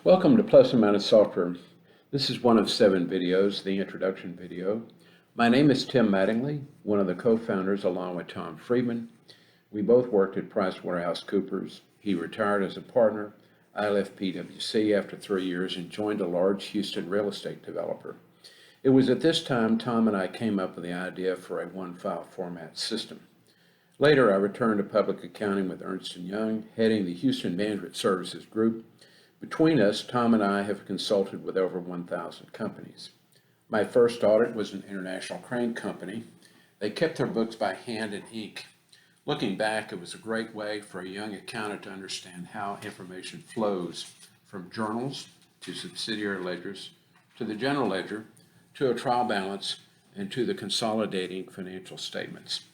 Welcome to Plus and Minus Software. This is one of 7 videos, the introduction video. My name is Tim Mattingly, one of the co-founders along with Tom Friedman. We both worked at PricewaterhouseCoopers. He retired as a partner. I left PwC after 3 years and joined a large Houston real estate developer. It was at this time Tom and I came up with the idea for a one-file format system. Later, I returned to public accounting with Ernst & Young, heading the Houston Management Services Group. Between us, Tom and I have consulted with over 1,000 companies. My first audit was an international crane company. They kept their books by hand and ink. Looking back, it was a great way for a young accountant to understand how information flows from journals to subsidiary ledgers to the general ledger to a trial balance and to the consolidating financial statements.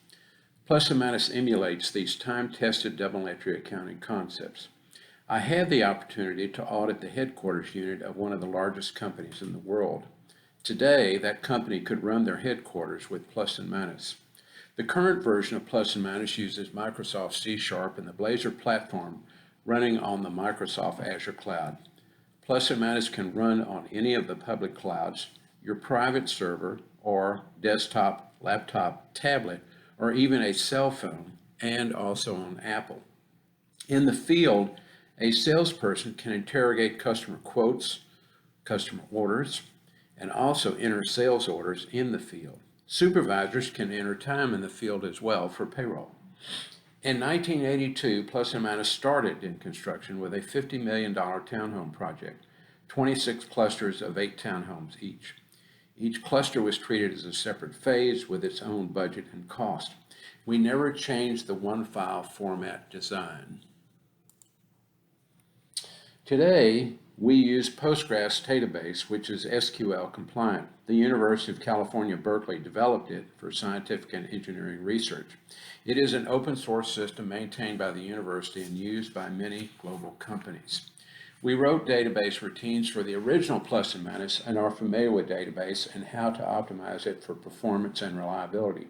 Plus and Minus emulates these time-tested double entry accounting concepts. I had the opportunity to audit the headquarters unit of one of the largest companies in the world. Today, that company could run their headquarters with Plus and Minus. The current version of Plus and Minus uses Microsoft C# and the Blazor platform running on the Microsoft Azure cloud. Plus and Minus can run on any of the public clouds, your private server, or desktop, laptop, tablet, or even a cell phone, and also on Apple. In the field, a salesperson can interrogate customer quotes, customer orders, and also enter sales orders in the field. Supervisors can enter time in the field as well for payroll. In 1982, Plus and Minus started in construction with a $50 million townhome project, 26 clusters of 8 townhomes each. Each cluster was treated as a separate phase with its own budget and cost. We never changed the one-file format design. Today, we use Postgres database, which is SQL compliant. The University of California, Berkeley developed it for scientific and engineering research. It is an open source system maintained by the university and used by many global companies. We wrote database routines for the original Plus and Minus and are familiar with database and how to optimize it for performance and reliability.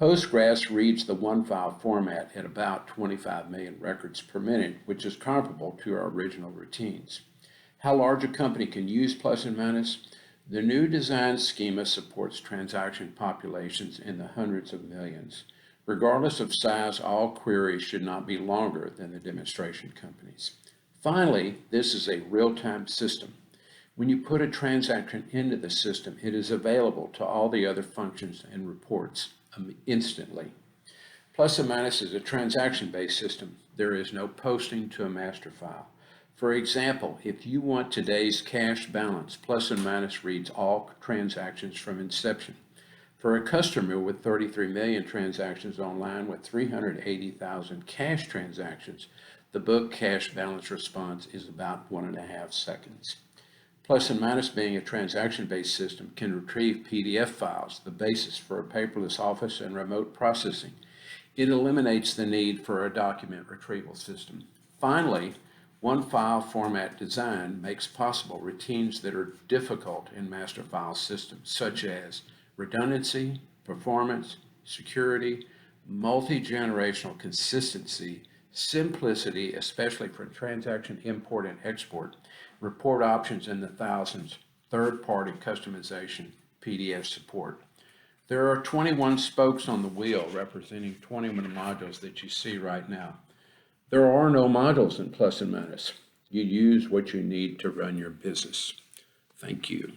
Postgres reads the one-file format at about 25 million records per minute, which is comparable to our original routines. How large a company can use Plus and Minus? The new design schema supports transaction populations in the hundreds of millions. Regardless of size, all queries should not be longer than the demonstration companies. Finally, this is a real-time system. When you put a transaction into the system, it is available to all the other functions and reports instantly. Plus and Minus is a transaction-based system. There is no posting to a master file. For example, if you want today's cash balance, Plus and Minus reads all transactions from inception. For a customer with 33 million transactions online with 380,000 cash transactions, the book cash balance response is about 1.5 seconds. Plus and Minus, being a transaction-based system, can retrieve PDF files, the basis for a paperless office and remote processing. It eliminates the need for a document retrieval system. Finally, one-file format design makes possible routines that are difficult in master file systems, such as redundancy, performance, security, multi-generational consistency, simplicity, especially for transaction import and export, report options in the thousands, third-party customization, PDF support. There are 21 spokes on the wheel representing 21 modules that you see right now. There are no modules in Plus and Minus. You use what you need to run your business. Thank you.